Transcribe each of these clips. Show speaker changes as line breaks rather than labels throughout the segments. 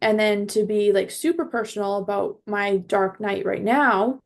And then to be like super personal about my dark night right now,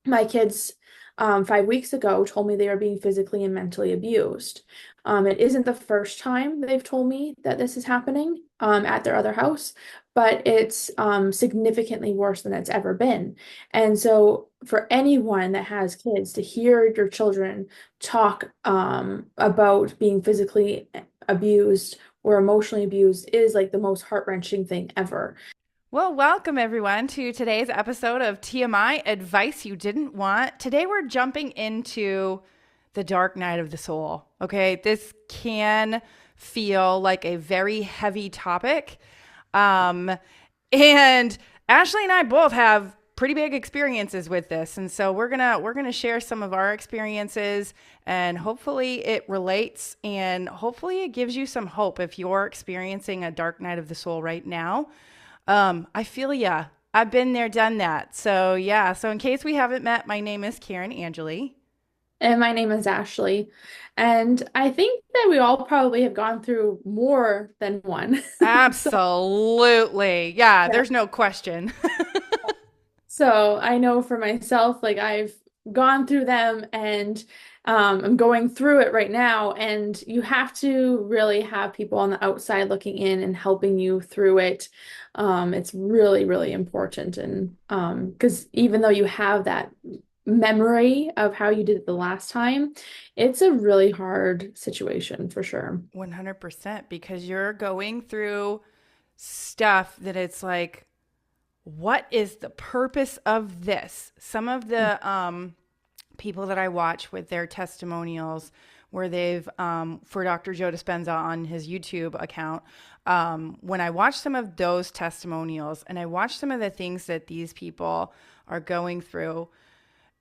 my kids 5 weeks ago told me they are being physically and mentally abused. It isn't the first time they've told me that this is happening at their other house, but it's significantly worse than it's ever been. And so, for anyone that has kids, to hear your children talk about being physically abused or emotionally abused is like the most heart-wrenching thing ever.
Well, welcome everyone to today's episode of TMI Advice You Didn't Want. Today we're jumping into the dark night of the soul. Okay, this can feel like a very heavy topic. Um, and Ashley and I both have pretty big experiences with this. And so we're gonna share some of our experiences, and hopefully it relates, and hopefully it gives you some hope if you're experiencing a dark night of the soul right now. I feel ya. I've been there, done that. So yeah. So in case we haven't met, my name is Karin Angelly.
And my name is Ashley. And I think that we all probably have gone through more than one. So,
Absolutely. Yeah,
yeah.
there's no question.
So I know for myself, like I've gone through them and I'm going through it right now. And you have to really have people on the outside looking in and helping you through it. It's really, really important. And because even though you have that memory of how you did it the last time, it's a really hard situation for sure.
100% because you're going through stuff that it's like, what is the purpose of this? Some of the people that I watch with their testimonials where they've, for Dr. Joe Dispenza on his YouTube account, when I watch some of those testimonials and I watch some of the things that these people are going through,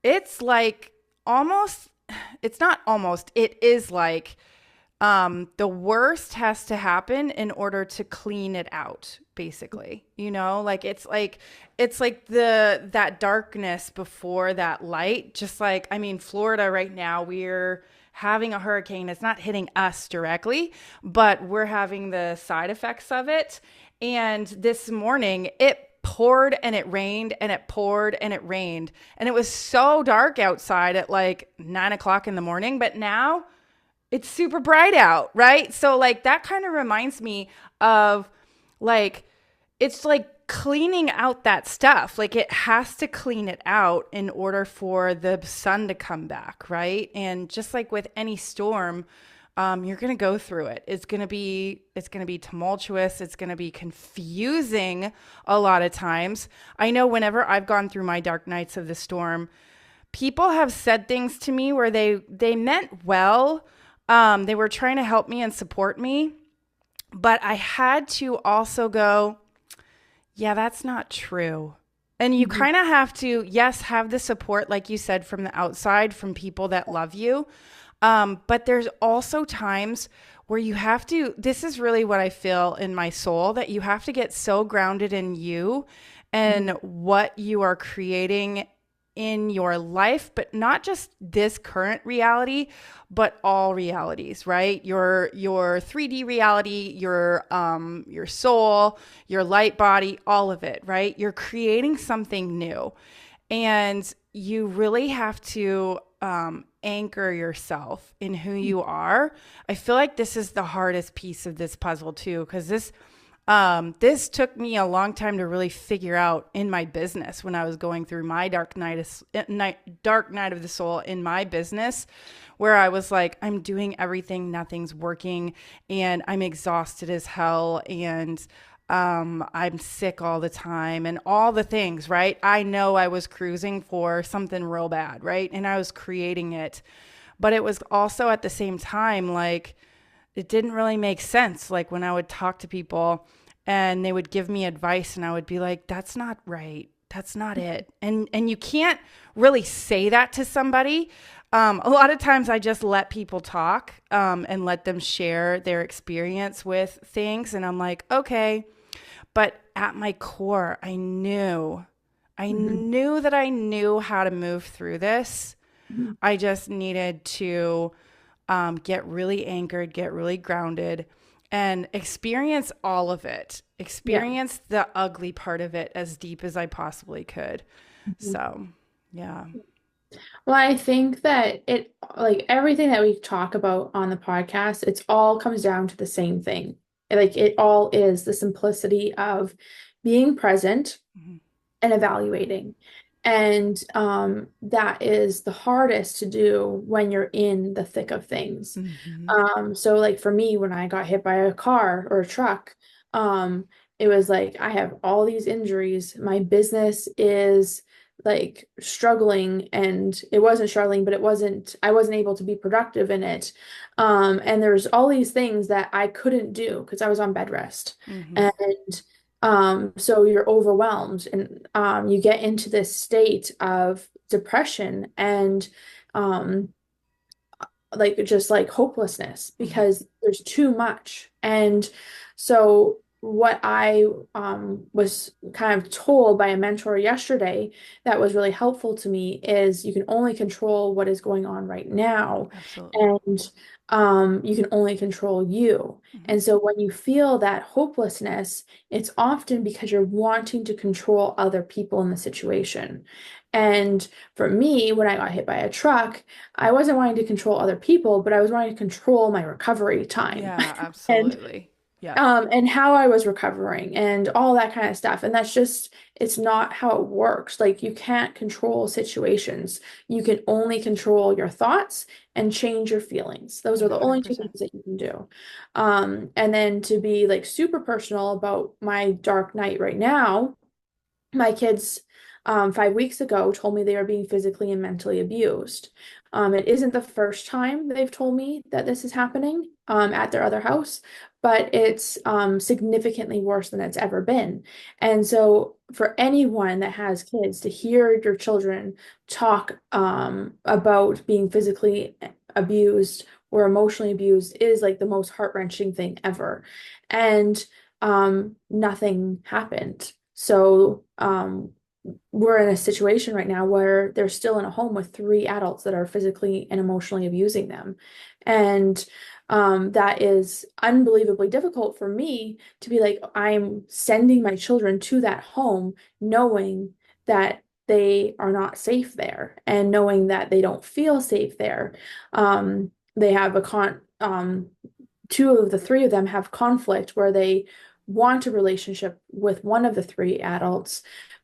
it's like almost, it's not almost, it is like the worst has to happen in order to clean it out, basically. Like it's like the that darkness before that light. Just like, I mean, Florida right now, we're having a hurricane. It's not hitting us directly, but we're having the side effects of it. And this morning it poured and it rained and it poured and it rained. And it was so dark outside at like 9 o'clock in the morning. But now it's super bright out, right? So like that kind of reminds me of like it's like cleaning out that stuff. Like it has to clean it out in order for the sun to come back, right? And just like with any storm, you're gonna go through it. It's gonna be tumultuous. It's gonna be confusing a lot of times. I know whenever I've gone through my dark nights of the storm, people have said things to me where they meant well. They were trying to help me and support me, but I had to also go, yeah, that's not true. And you
Mhm.
kind of have to, yes, have the support, like you said, from the outside, from people that love you. But there's also times where you have to, this is really what I feel in my soul, that you have to get so grounded in you and
Mhm.
what you are creating in your life, but not just this current reality, but all realities, right? Your 3D reality, your soul, your light body, all of it, right? You're creating something new. And you really have to anchor yourself in who you are. I feel like this is the hardest piece of this puzzle too, because this took me a long time to really figure out in my business when I was going through my dark night of the soul in my business, where I was like, I'm doing everything, nothing's working, and I'm exhausted as hell, and I'm sick all the time, and all the things, right? I know I was cruising for something real bad, right? And I was creating it, but it was also at the same time like it didn't really make sense. Like when I would talk to people and they would give me advice and I would be like, that's not right. That's not it. And you can't really say that to somebody. A lot of times I just let people talk and let them share their experience with things. And I'm like, okay. But at my core, I
Mhm.
knew that I knew how to move through this.
Mhm.
I just needed to get really anchored, get really grounded, and experience all of it.
Yeah.
experience the ugly part of it as deep as I possibly could.
Mhm.
So, yeah.
Well, I think that it, like everything that we talk about on the podcast, it's all comes down to the same thing. Like it all is the simplicity of being present
Mm-hmm.
and evaluating. And that is the hardest to do when you're in the thick of things.
Mm-hmm.
So like for me, when I got hit by a car or a truck, um, it was like I have all these injuries. My business is like struggling, and it wasn't struggling, but I wasn't able to be productive in it. And there's all these things that I couldn't do because I was on bed rest.
Mm-hmm.
And so you're overwhelmed, and you get into this state of depression and um like just like hopelessness
Mm-hmm.
because there's too much. And so what I was kind of told by a mentor yesterday that was really helpful to me is you can only control what is going on right now,
Absolutely.
and you can only control you.
Mm-hmm.
And so when you feel that hopelessness, it's often because you're wanting to control other people in the situation. And for me, when I got hit by a truck, I wasn't wanting to control other people, but I was wanting to control my recovery time
Yeah,
and
absolutely. Yep.
and how I was recovering and all that kind of stuff. And that's just it's not how it works. Like you can't control situations. You can only control your thoughts and change your feelings. Those are the only two
100%.
things that you can do. And then to be like super personal about my dark night right now, my kids 5 weeks ago told me they are being physically and mentally abused. It isn't the first time they've told me that this is happening at their other house, but it's significantly worse than it's ever been. And so, for anyone that has kids, to hear your children talk about being physically abused or emotionally abused is like the most heart-wrenching thing ever. And nothing happened. So, we're in a situation right now where they're still in a home with three adults that are physically and emotionally abusing them. And that is unbelievably difficult for me to be like, I'm sending my children to that home knowing that they are not safe there and knowing that they don't feel safe there. They have two of the three of them have conflict where they want a relationship with one of the three adults,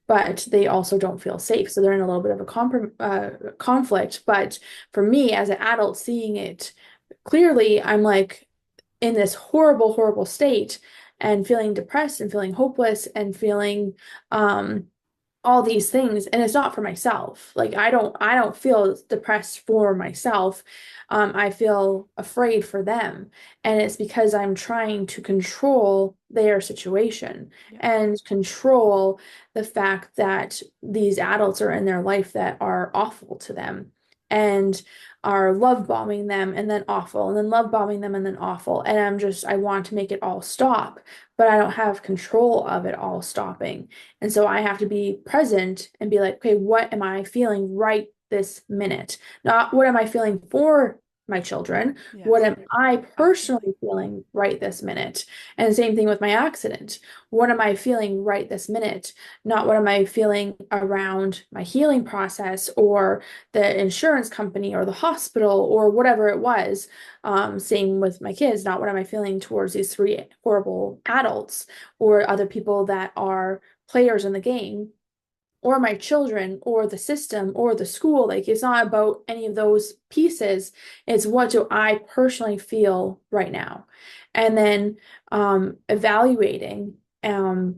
but they also don't feel safe. So they're in a little bit of a conflict. But for me, as an adult, seeing it clearly, I'm like in this horrible, horrible state and feeling depressed and feeling hopeless and feeling um, all these things, and it's not for myself. Like I don't feel depressed for myself. I feel afraid for them, and it's because I'm trying to control their situation
Yeah.
and control the fact that these adults are in their life that are awful to them and are love bombing them and then awful and then love bombing them and then awful, and I want to make it all stop, but I don't have control of it all stopping. And so I have to be present and be like, okay, what am I feeling right this minute? Not what am I feeling for my children? What
Yes.
am I
Absolutely.
personally feeling right this minute? And same thing with my accident. What am I feeling right this minute? Not what am I feeling around my healing process or the insurance company or the hospital or whatever it was. Same with my kids. Not what am I feeling towards these three horrible adults or other people that are players in the game, or my children, or the system, or the school. Like, it's not about any of those pieces. It's what do I personally feel right now? And then evaluating,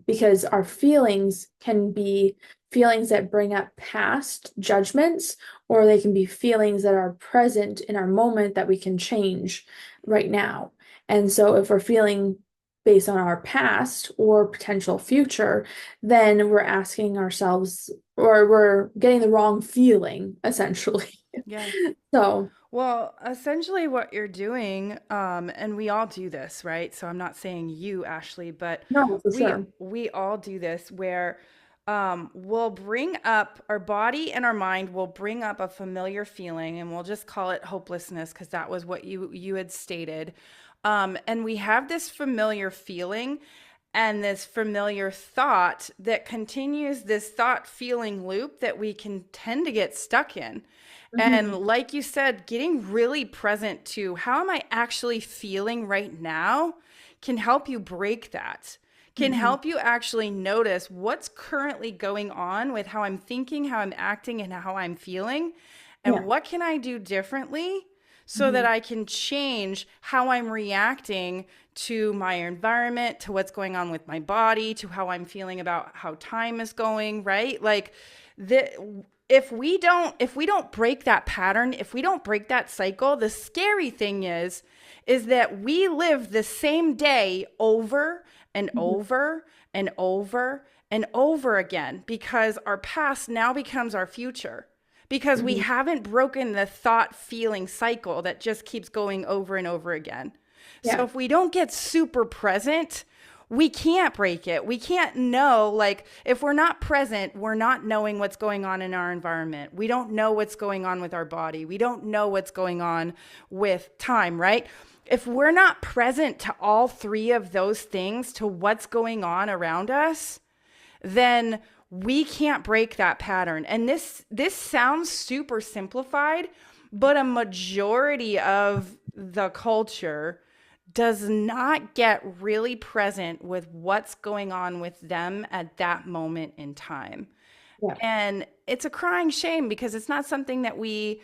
because our feelings can be feelings that bring up past judgments, or they can be feelings that are present in our moment that we can change right now. And so if we're feeling based on our past or potential future, then we're asking ourselves, or we're getting the wrong feeling, essentially.
Yeah.
So,
Well, essentially, what you're doing, and we all do this, right? So I'm not saying you, Ashley, but
no, for
we
sure.
we all do this where we'll bring up our body and our mind will bring up a familiar feeling, and we'll just call it hopelessness because that was what you had stated. And we have this familiar feeling, and this familiar thought that continues this thought feeling loop that we can tend to get stuck in. And
Hmm.
like you said, getting really present to how am I actually feeling right now can help you break that, can
Hmm.
help you actually notice what's currently going on with how I'm thinking, how I'm acting, and how I'm feeling. And
Yeah.
what can I do differently so that
Hmm.
I can change how I'm reacting to my environment, to what's going on with my body, to how I'm feeling about how time is going, right? Like the if we don't break that pattern, if we don't break that cycle, the scary thing is that we live the same day over and
Hmm.
over and over and over again because our past now becomes our future because we
Hmm.
haven't broken the thought feeling cycle that just keeps going over and over again. So
Yeah.
if we don't get super present, we can't break it. We can't know, like, if we're not present, we're not knowing what's going on in our environment. We don't know what's going on with our body. We don't know what's going on with time, right? If we're not present to all three of those things, to what's going on around us, then we can't break that pattern. And this sounds super simplified, but a majority of the culture does not get really present with what's going on with them at that moment in time.
Yeah.
And it's a crying shame because it's not something that we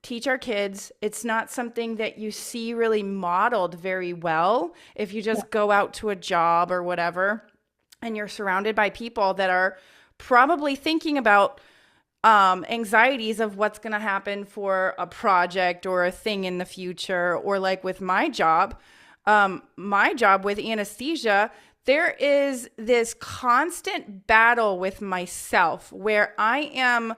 teach our kids. It's not something that you see really modeled very well if you
Yeah.
just go out to a job or whatever and you're surrounded by people that are probably thinking about anxieties of what's going to happen for a project or a thing in the future. Or like with my job with anesthesia, there is this constant battle with myself where I am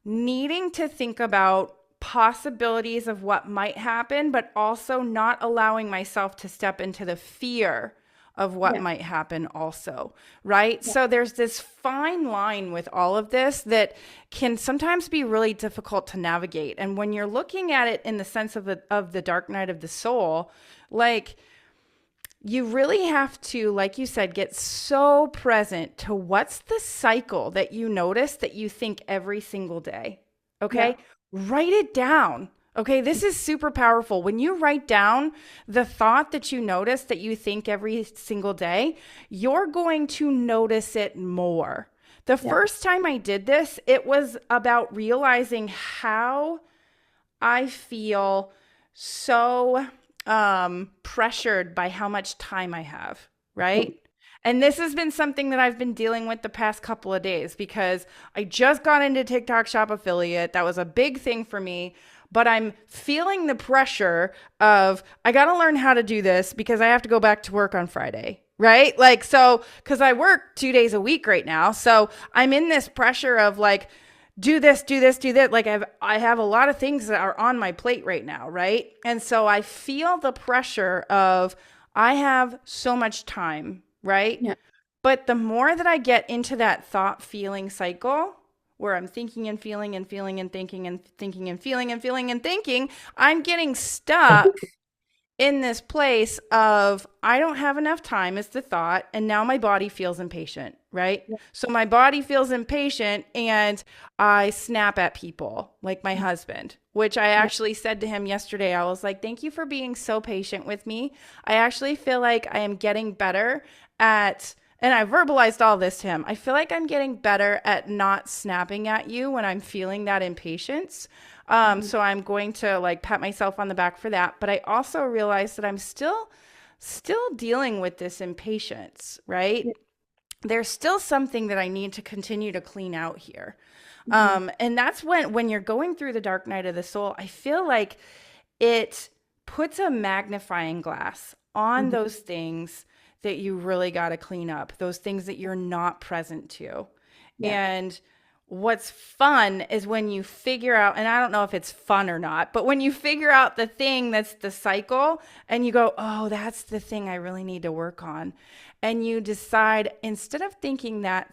needing to think about possibilities of what might happen, but also not allowing myself to step into the fear of what
Yeah.
might happen also, right?
Yeah.
So there's this fine line with all of this that can sometimes be really difficult to navigate. And when you're looking at it in the sense of the dark night of the soul, like you really have to, like you said, get so present to what's the cycle that you notice that you think every single day.
Yeah.
Okay. Write it down. Okay. This is super powerful. When you write down the thought that you notice that you think every single day, you're going to notice it more. The
Yeah.
first time I did this, it was about realizing how I feel so pressured by how much time I have, right? And this has been something that I've been dealing with the past couple of days because I just got into TikTok Shop affiliate. That was a big thing for me. But I'm feeling the pressure of, I got to learn how to do this because I have to go back to work on Friday, right? Like, so, because I work 2 days a week right now. So I'm in this pressure of like, do this, do this, do that. Like I have a lot of things that are on my plate right now, right? And so I feel the pressure of I have so much time, right?
Yeah.
But the more that I get into that thought feeling cycle where I'm thinking and feeling and feeling and thinking and thinking and feeling and feeling and thinking, I'm getting stuck in this place of I don't have enough time is the thought, and now my body feels impatient, right?
Yeah.
So my body feels impatient and I snap at people like my husband, which I
Yeah.
actually said to him yesterday. I was like, "Thank you for being so patient with me. I actually feel like I am getting better at," and I verbalized all this to him. I feel like I'm getting better at not snapping at you when I'm feeling that impatience.
Mhm.
So I'm going to like pat myself on the back for that. But I also realized that I'm still dealing with this impatience, right?
Yeah.
There's still something that I need to continue to clean out here.
Mhm.
And that's when you're going through the dark night of the soul, I feel like it puts a magnifying glass on
Mhm.
those things that you really got to clean up, those things that you're not present to.
Yeah.
And what's fun is when you figure out, and I don't know if it's fun or not, but when you figure out the thing that's the cycle and you go, oh, that's the thing I really need to work on. And you decide, instead of thinking that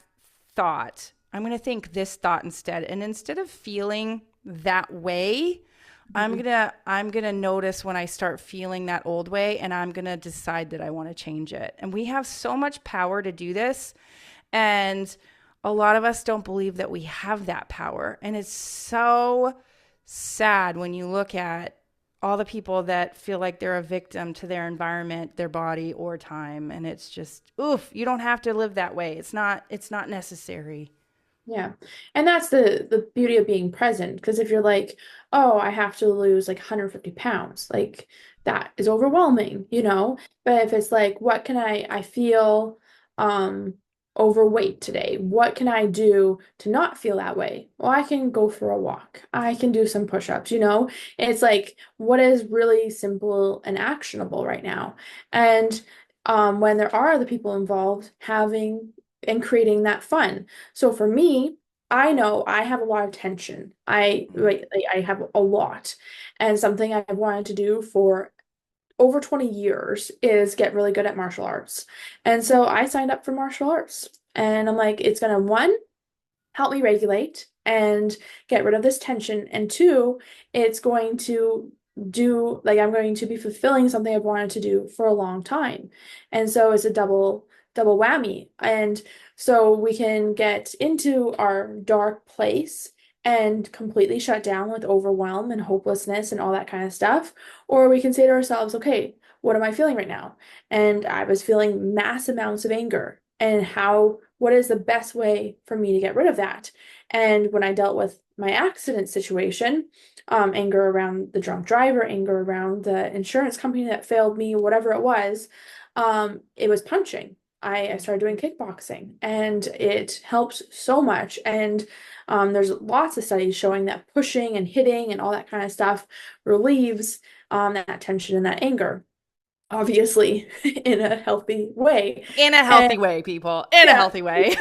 thought, I'm going to think this thought instead. And instead of feeling that way,
Mhm.
I'm gonna notice when I start feeling that old way, and I'm gonna decide that I want to change it. And we have so much power to do this, and a lot of us don't believe that we have that power. And it's so sad when you look at all the people that feel like they're a victim to their environment, their body, or time. And it's just, oof, you don't have to live that way. It's not necessary.
Yeah. And that's the beauty of being present. Because if you're like, oh, I have to lose like 150 pounds, like that is overwhelming, you know? But if it's like, what can I feel um overweight today? What can I do to not feel that way? Well, I can go for a walk. I can do some push-ups, you know? And it's like, what is really simple and actionable right now? And when there are other people involved, having and creating that fun. So for me, I know I have a lot of tension. Like, I have a lot. And something I've wanted to do for over 20 years is get really good at martial arts. And so I signed up for martial arts. And I'm like, it's gonna one, help me regulate and get rid of this tension. And two, it's going to do like I'm going to be fulfilling something I've wanted to do for a long time. And so it's a double whammy. And so we can get into our dark place and completely shut down with overwhelm and hopelessness and all that kind of stuff. Or we can say to ourselves, okay, what am I feeling right now? And I was feeling mass amounts of anger. And what is the best way for me to get rid of that? And when I dealt with my accident situation, anger around the drunk driver, anger around the insurance company that failed me, whatever it was punching. I started doing kickboxing and it helped so much. And there's lots of studies showing that pushing and hitting and all that kind of stuff relieves that tension and that anger, obviously in a healthy way.
In a
And
healthy way, people. In a
yeah.
healthy way.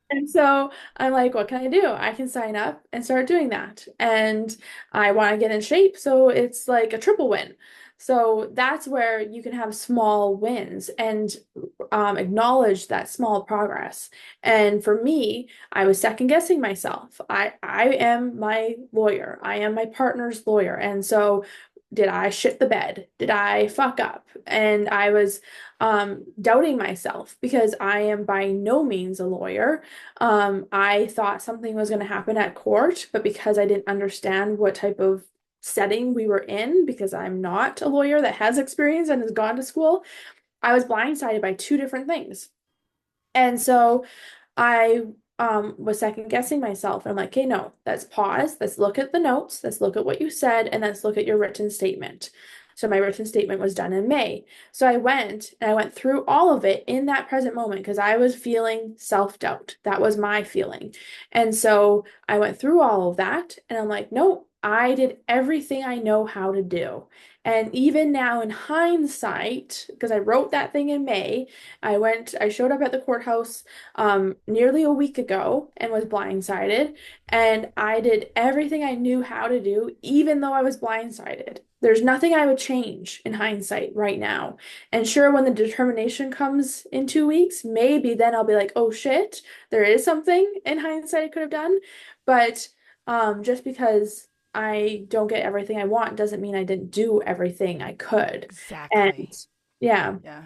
And so I'm like, what can I do? I can sign up and start doing that. And I want to get in shape. So it's like a triple win. So that's where you can have small wins and acknowledge that small progress. And for me, I was second guessing myself. I am my lawyer. I am my partner's lawyer. And so did I shit the bed? Did I fuck up? And I was doubting myself because I am by no means a lawyer. I thought something was going to happen at court, but because I didn't understand what type of setting we were in, because I'm not a lawyer that has experience and has gone to school, I was blindsided by two different things. And so I was second guessing myself. And I'm like, okay, no, let's pause. Let's look at the notes. Let's look at what you said, and let's look at your written statement. So my written statement was done in May. So I went through all of it in that present moment because I was feeling self-doubt. That was my feeling. And so I went through all of that and I'm like, no, I did everything I know how to do. And even now in hindsight, because I wrote that thing in May, I showed up at the courthouse nearly a week ago and was blindsided. And I did everything I knew how to do, even though I was blindsided. There's nothing I would change in hindsight right now. And sure, when the determination comes in 2 weeks, maybe then I'll be like, oh shit, there is something in hindsight I could have done. But just because I don't get everything I want doesn't mean I didn't do everything I could. And
Exactly.
yeah.
Yeah.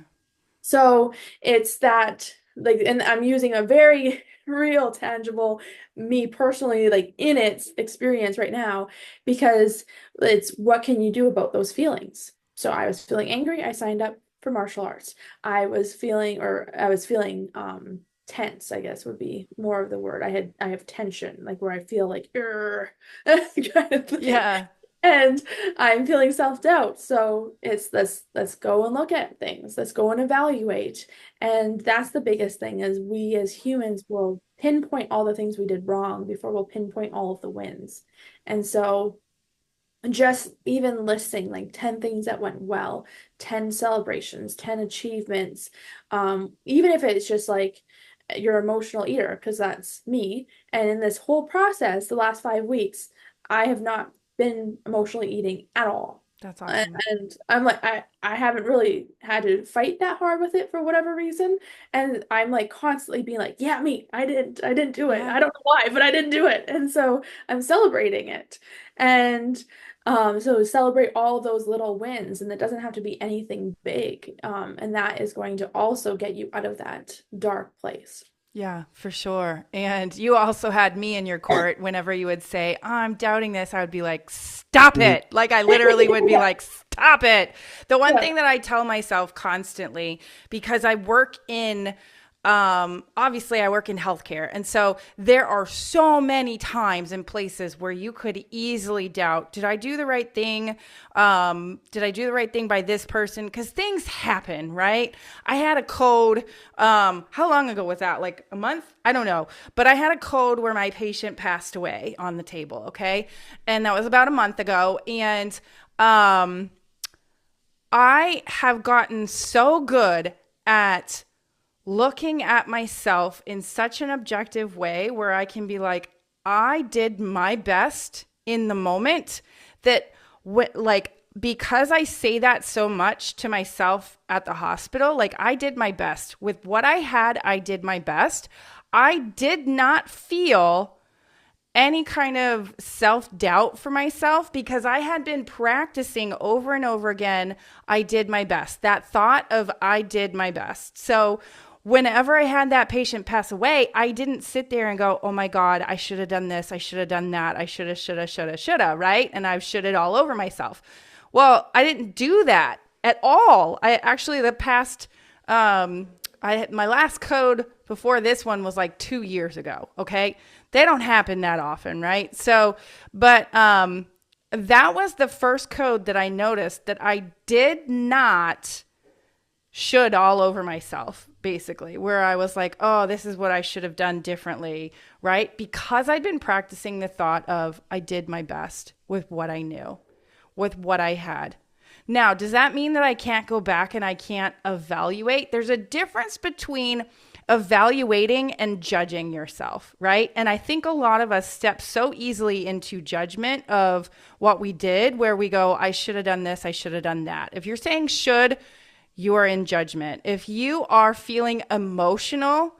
So it's that like, and I'm using a very real, tangible, me personally, like in its experience right now, because it's what can you do about those feelings? So I was feeling angry, I signed up for martial arts. I was feeling tense, I guess would be more of the word. I have tension, like where I feel like kind of thing.
Yeah.
And I'm feeling self-doubt. So it's let's go and look at things. Let's go and evaluate. And that's the biggest thing is we as humans will pinpoint all the things we did wrong before we'll pinpoint all of the wins. And so just even listing like 10 things that went well, 10 celebrations, 10 achievements, even if it's just like your emotional eater, because that's me. And in this whole process, the last 5 weeks, I have not been emotionally eating at all.
That's awesome.
And I'm like, I haven't really had to fight that hard with it for whatever reason. And I'm like constantly being like, yeah, me, I didn't do it.
Yeah.
I don't know why, but I didn't do it. And so I'm celebrating it. And so celebrate all those little wins, and it doesn't have to be anything big. And that is going to also get you out of that dark place.
Yeah, for sure. And you also had me in your court whenever you would say, oh, I'm doubting this. I would be like, stop it. Like, I literally would be
Yeah.
like, stop it. The one
Yeah.
thing that I tell myself constantly, because I work in, obviously, I work in healthcare. And so there are so many times and places where you could easily doubt, did I do the right thing? Did I do the right thing by this person? Because things happen, right? I had a code. How long ago was that? Like a month? I don't know. But I had a code where my patient passed away on the table. Okay. And that was about a month ago. And I have gotten so good at looking at myself in such an objective way where I can be like, I did my best in the moment that like because I say that so much to myself at the hospital, like I did my best with what I had. I did my best. I did not feel any kind of self doubt for myself because I had been practicing over and over again. I did my best. That thought of I did my best. So, whenever I had that patient pass away, I didn't sit there and go, oh my God, I should have done this. I should have done that. I shoulda, right? And I've should it all over myself. Well, I didn't do that at all. I actually, the past, my last code before this one was like 2 years ago. Okay. They don't happen that often, right? So, but that was the first code that I noticed that I did not should all over myself, basically, where I was like, oh, this is what I should have done differently, right? Because I'd been practicing the thought of I did my best with what I knew, with what I had. Now, does that mean that I can't go back and I can't evaluate? There's a difference between evaluating and judging yourself, right? And I think a lot of us step so easily into judgment of what we did, where we go, I should have done this, I should have done that. If you're saying should, you are in judgment. If you are feeling emotional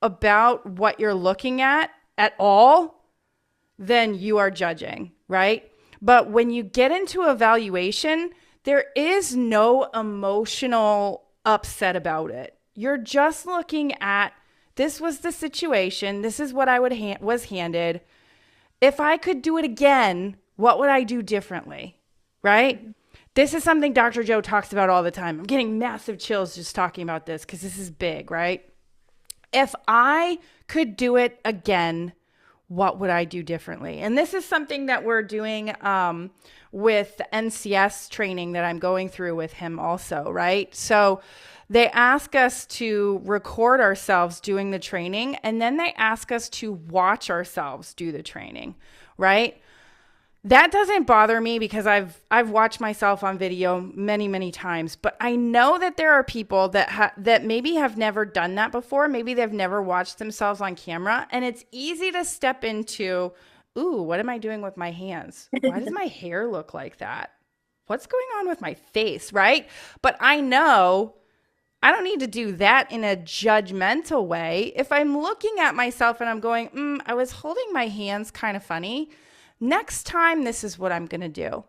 about what you're looking at all, then you are judging, right? But when you get into evaluation, there is no emotional upset about it. You're just looking at this was the situation. This is what I was handed. If I could do it again, what would I do differently? Right? This is something Dr. Joe talks about all the time. I'm getting massive chills just talking about this because this is big, right? If I could do it again, what would I do differently? And this is something that we're doing with the NCS training that I'm going through with him also, right? So they ask us to record ourselves doing the training, and then they ask us to watch ourselves do the training, right? That doesn't bother me because I've watched myself on video many times, but I know that there are people that maybe have never done that before. Maybe they've never watched themselves on camera, and it's easy to step into, ooh, what am I doing with my hands? Why does my hair look like that? What's going on with my face, right? But I know I don't need to do that in a judgmental way. If I'm looking at myself and I'm going, I was holding my hands kind of funny. Next time, this is what I'm going to do.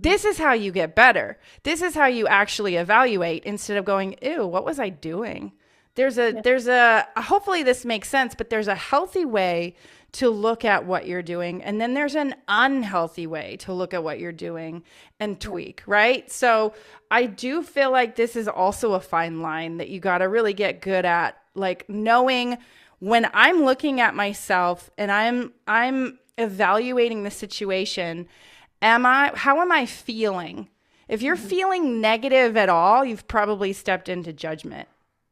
This is how you get better. This is how you actually evaluate instead of going, ew, what was I doing? Hopefully this makes sense, but there's a healthy way to look at what you're doing. And then there's an unhealthy way to look at what you're doing and tweak, right? So I do feel like this is also a fine line that you got to really get good at, like knowing when I'm looking at myself and I'm evaluating the situation, how am I feeling? If you're feeling negative at all, you've probably stepped into judgment,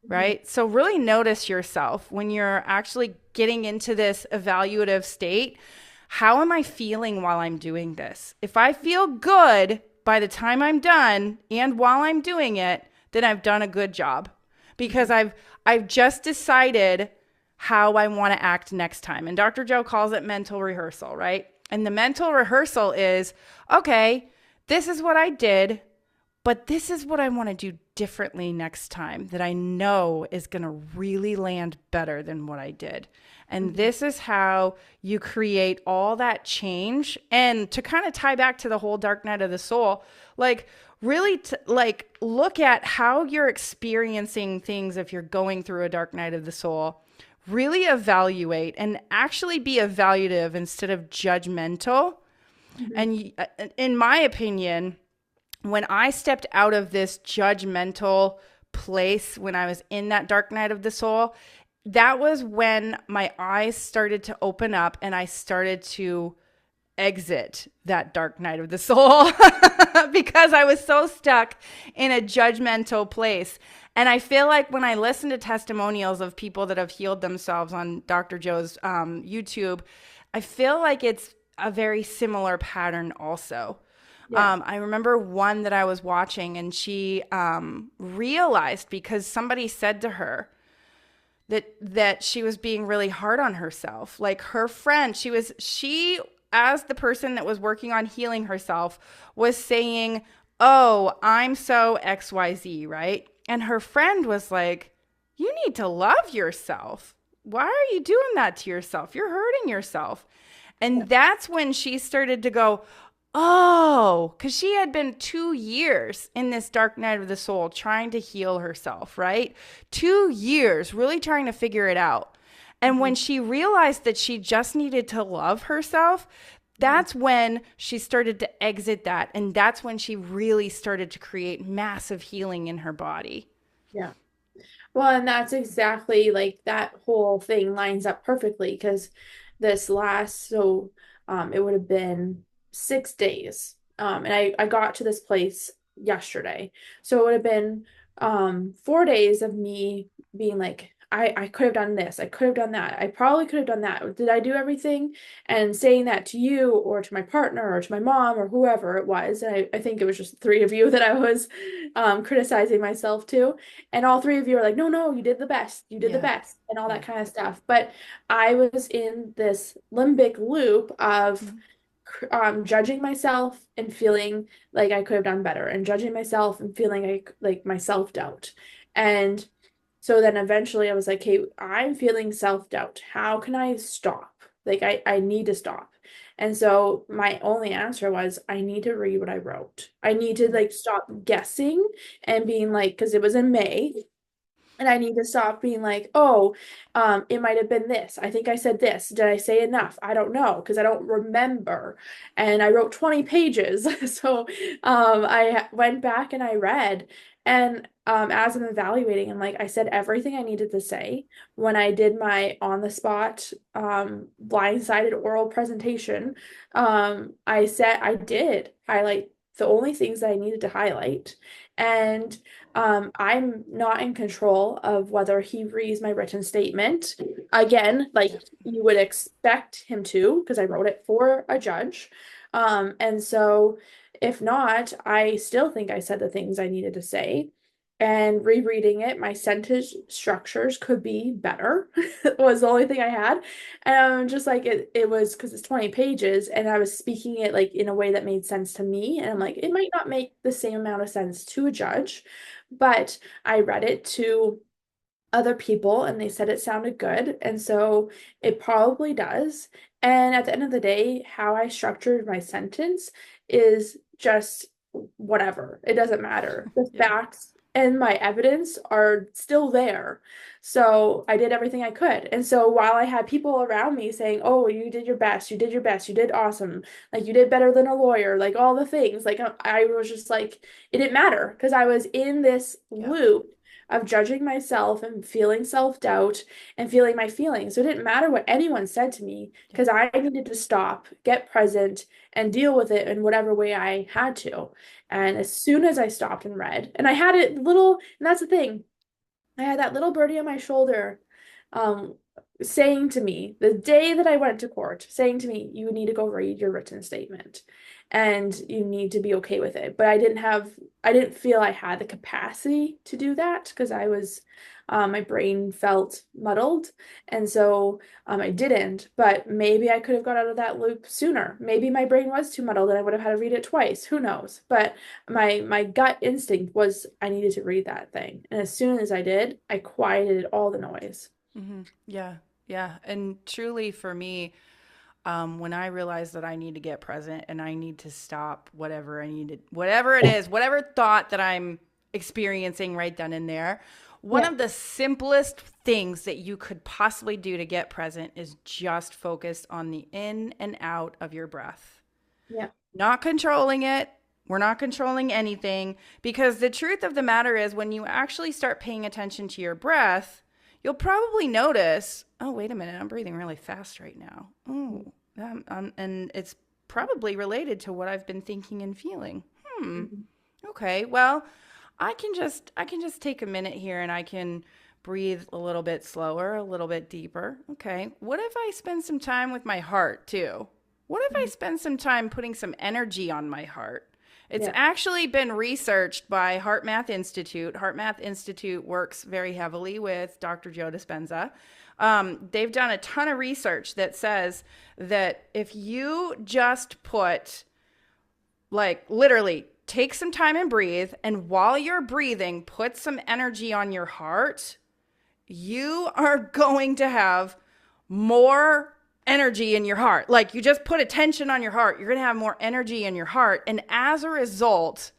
right? So really notice yourself when you're actually getting into this evaluative state. How am I feeling while I'm doing this? If I feel good by the time I'm done and while I'm doing it, then I've done a good job because I've just decided how I want to act next time. And Dr. Joe calls it mental rehearsal, right? And the mental rehearsal is, okay, this is what I did, but this is what I want to do differently next time that I know is going to really land better than what I did. And
Mhm.
this is how you create all that change. And to kind of tie back to the whole dark night of the soul, like really like look at how you're experiencing things if you're going through a dark night of the soul. Really evaluate and actually be evaluative instead of judgmental.
Mhm.
And in my opinion, when I stepped out of this judgmental place when I was in that dark night of the soul, that was when my eyes started to open up and I started to exit that dark night of the soul because I was so stuck in a judgmental place. And I feel like when I listen to testimonials of people that have healed themselves on Dr. Joe's YouTube, I feel like it's a very similar pattern also.
Yeah.
I remember one that I was watching, and she realized because somebody said to her that she was being really hard on herself. Like her friend, she as the person that was working on healing herself was saying, "Oh, I'm so XYZ, right?" And her friend was like, "You need to love yourself. Why are you doing that to yourself? You're hurting yourself."
Yeah.
And that's when she started to go, oh, because she had been 2 years in this dark night of the soul trying to heal herself, right? 2 years really trying to figure it out. And when
Mhm.
she realized that she just needed to love herself,
Mhm.
that's when she started to exit that. And that's when she really started to create massive healing in her body.
Yeah. Well, and that's exactly like that whole thing lines up perfectly because it would have been 6 days. And I got to this place yesterday. So it would have been 4 days of me being like, I could have done this, I could have done that, I probably could have done that. Did I do everything? And saying that to you or to my partner or to my mom or whoever it was. And I think it was just three of you that I was criticizing myself to. And all three of you are like, no, no, you did the best. You did the
Yeah.
best, and all that
Yeah.
kind of stuff. But I was in this limbic loop of
Mhm.
judging myself and feeling like I could have done better, and judging myself and feeling like my self-doubt. And so then eventually I was like, hey, I'm feeling self-doubt. How can I stop? Like I need to stop. And so my only answer was I need to read what I wrote. I need to like stop guessing and being like, because it was in May, and I need to stop being like, oh, it might have been this. I think I said this. Did I say enough? I don't know because I don't remember. And I wrote 20 pages. So I went back and I read. And as I'm evaluating, I'm like, I said everything I needed to say when I did my on the spot blindsided oral presentation. I said I did highlight the only things that I needed to highlight. And I'm not in control of whether he reads my written statement. Again, like you would expect him to, because I wrote it for a judge. And so if not, I still think I said the things I needed to say. And rereading it, my sentence structures could be better, was the only thing I had. And I'm just like, it was because it's 20 pages, and I was speaking it like in a way that made sense to me. And I'm like, it might not make the same amount of sense to a judge, but I read it to other people and they said it sounded good. And so it probably does. And at the end of the day, how I structured my sentence is just whatever. It doesn't matter. The
Yeah.
facts and my evidence are still there. So I did everything I could. And so while I had people around me saying, oh, you did your best, you did your best, you did awesome, like you did better than a lawyer, like all the things, like I was just like, it didn't matter because I was in this
Yeah.
loop of judging myself and feeling self-doubt and feeling my feelings. So it didn't matter what anyone said to me
Yeah.
because I needed to stop, get present, and deal with it in whatever way I had to. And as soon as I stopped and read, and I had it little, and that's the thing, I had that little birdie on my shoulder, um, saying to me the day that I went to court, saying to me, you need to go read your written statement. and you need to be okay with it. But I didn't feel I had the capacity to do that because my brain felt muddled. And so I didn't, but maybe I could have got out of that loop sooner. Maybe my brain was too muddled and I would have had to read it twice. Who knows? But my gut instinct was I needed to read that thing. And as soon as I did, I quieted all the noise.
Yeah. Yeah. And truly for me, when I realize that I need to get present and I need to stop whatever I needed, whatever it is, whatever thought that I'm experiencing right then and there, one
Yeah.
of the simplest things that you could possibly do to get present is just focus on the in and out of your breath.
Yeah.
Not controlling it. We're not controlling anything because the truth of the matter is when you actually start paying attention to your breath, you'll probably notice, oh, wait a minute, I'm breathing really fast right now. Oh, and it's probably related to what I've been thinking and feeling.
Mhm.
Okay, well, I can just take a minute here and I can breathe a little bit slower, a little bit deeper. Okay, what if I spend some time with my heart too? What if I
Mhm.
spend some time putting some energy on my heart? It's
Yeah.
actually been researched by Heart Math Institute. Heart Math Institute works very heavily with Dr. Joe Dispenza. They've done a ton of research that says that if you just put, like, literally take some time and breathe, and while you're breathing, put some energy on your heart, you are going to have more energy in your heart. Like you just put attention on your heart, you're going to have more energy in your heart. And as a result,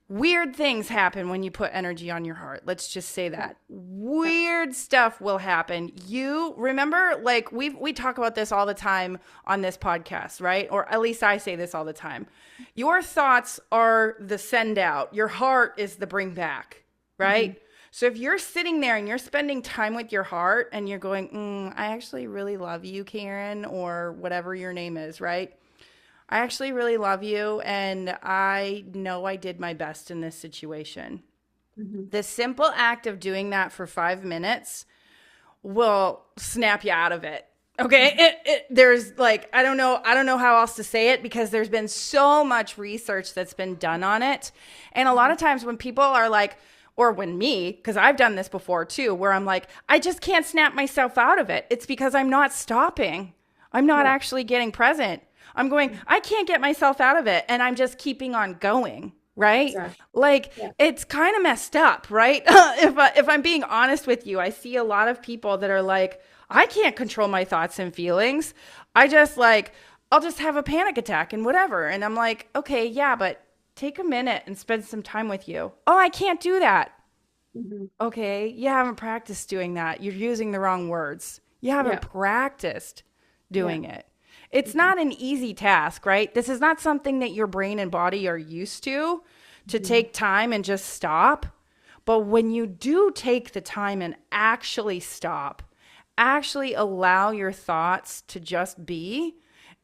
weird things happen when you put energy on your heart. Let's just say
Yeah.
that. Weird stuff will happen. You remember, like we talk about this all the time on this podcast, right? Or at least I say this all the time. Your thoughts are the send out. Your heart is the bring back,
Mhm.
right? So if you're sitting there and you're spending time with your heart and you're going, I actually really love you, Karen, or whatever your name is, right? I actually really love you, and I know I did my best in this situation.
Mhm.
The simple act of doing that for 5 minutes will snap you out of it. Okay.
Mhm.
There's like, I don't know how else to say it because there's been so much research that's been done on it. And a lot
Mhm.
of times when people are like, or when me, because I've done this before too, where I'm like, I just can't snap myself out of it. It's because I'm not stopping. I'm not
Yeah.
actually getting present. I'm going, I can't get myself out of it. And I'm just keeping on going. Right?
Exactly.
Like
Yeah.
it's kind of messed up, right? If I'm being honest with you, I see a lot of people that are like, I can't control my thoughts and feelings. I just like, I'll just have a panic attack and whatever. And I'm like, okay, yeah, but take a minute and spend some time with you. Oh, I can't do that.
Mhm.
Okay, you haven't practiced doing that. You're using the wrong words. You haven't
Yeah.
practiced
Yeah.
doing it. It's
Mhm.
not an easy task, right? This is not something that your brain and body are used to
Mhm.
take time and just stop. But when you do take the time and actually stop, actually allow your thoughts to just be,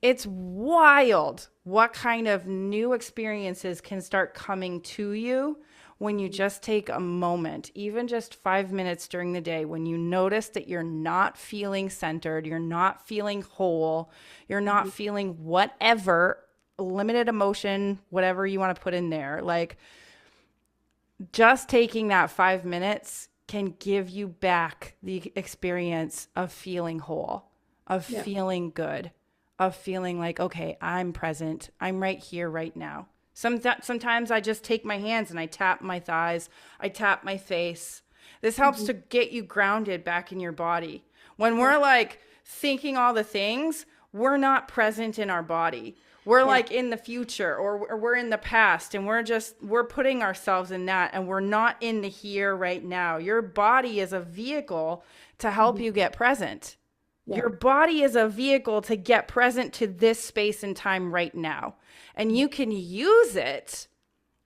it's wild what kind of new experiences can start coming to you when you just take a moment, even just 5 minutes during the day, when you notice that you're not feeling centered, you're not feeling whole, you're not
Mhm.
feeling whatever limited emotion, whatever you want to put in there. Like just taking that 5 minutes can give you back the experience of feeling whole, of
Yeah.
feeling good, of feeling like, okay, I'm present. I'm right here, right now. Sometimes I just take my hands and I tap my thighs, I tap my face. This helps
Mhm.
to get you grounded back in your body. When
Yeah.
we're like thinking all the things, we're not present in our body. We're
Yeah.
like in the future or we're in the past and we're putting ourselves in that and we're not in the here right now. Your body is a vehicle to help
Mhm.
you get present.
Yeah.
Your body is a vehicle to get present to this space and time right now. And you can use it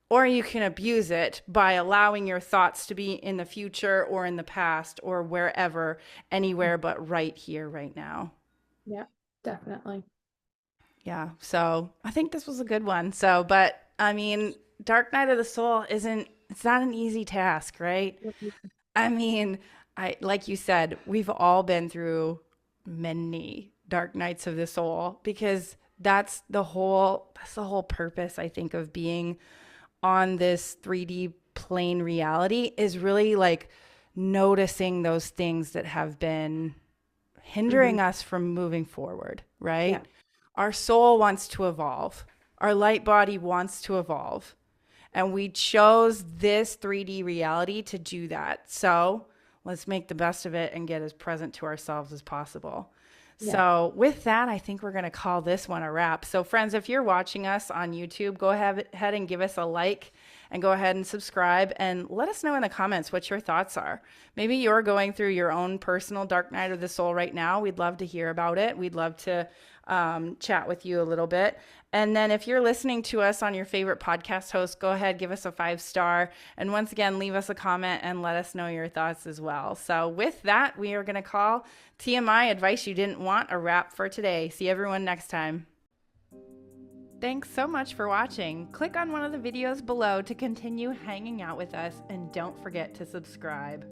or you can abuse it by allowing your thoughts to be in the future or in the past or wherever, anywhere but right here, right now.
Yeah. Definitely.
Yeah. So I think this was a good one. So, but I mean, Dark Night of the Soul it's not an easy task, right?
Mhm.
I mean, like you said, we've all been through many dark nights of the soul because That's the whole purpose, I think, of being on this 3D plane reality, is really like noticing those things that have been
Hmm.
hindering us from moving forward,
Yeah.
right? Our soul wants to evolve. Our light body wants to evolve. And we chose this 3D reality to do that. So let's make the best of it and get as present to ourselves as possible.
Yeah.
So, with that, I think we're going to call this one a wrap. So, friends, if you're watching us on YouTube, go ahead and give us a like and go ahead and subscribe and let us know in the comments what your thoughts are. Maybe you're going through your own personal dark night of the soul right now. We'd love to hear about it. We'd love to chat with you a little bit. And then if you're listening to us on your favorite podcast host, go ahead, give us a 5-star. And once again, leave us a comment and let us know your thoughts as well. So with that, we are going to call TMI Advice You Didn't Want a wrap for today. See everyone next time. Thanks so much for watching. Click on one of the videos below to continue hanging out with us, and don't forget to subscribe.